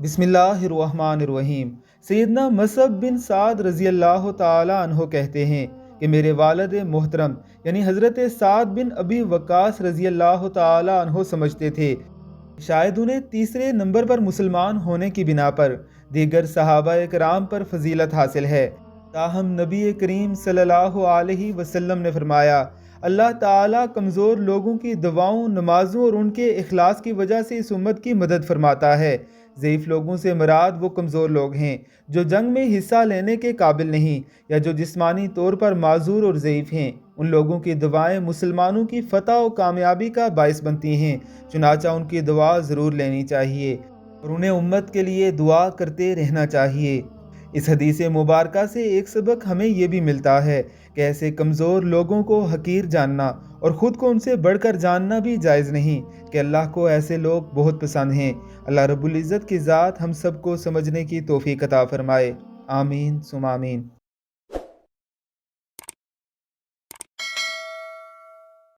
بسم اللہ الرحمن الرحیم۔ سیدنا مصعب بن سعد رضی اللہ تعالی عنہ کہتے ہیں کہ میرے والد محترم یعنی حضرت سعد بن ابی وقاص رضی اللہ تعالی عنہ سمجھتے تھے شاید انہیں تیسرے نمبر پر مسلمان ہونے کی بنا پر دیگر صحابہ کرام پر فضیلت حاصل ہے، تاہم نبی کریم صلی اللہ علیہ وسلم نے فرمایا اللہ تعالیٰ کمزور لوگوں کی دعاؤں، نمازوں اور ان کے اخلاص کی وجہ سے اس امت کی مدد فرماتا ہے۔ ضعیف لوگوں سے مراد وہ کمزور لوگ ہیں جو جنگ میں حصہ لینے کے قابل نہیں یا جو جسمانی طور پر معذور اور ضعیف ہیں۔ ان لوگوں کی دعائیں مسلمانوں کی فتح و کامیابی کا باعث بنتی ہیں، چنانچہ ان کی دعا ضرور لینی چاہیے اور انہیں امت کے لیے دعا کرتے رہنا چاہیے۔ اس حدیث مبارکہ سے ایک سبق ہمیں یہ بھی ملتا ہے کہ ایسے کمزور لوگوں کو حقیر جاننا اور خود کو ان سے بڑھ کر جاننا بھی جائز نہیں کہ اللہ کو ایسے لوگ بہت پسند ہیں۔ اللہ رب العزت کی ذات ہم سب کو سمجھنے کی توفیق عطا فرمائے، آمین ثم آمین۔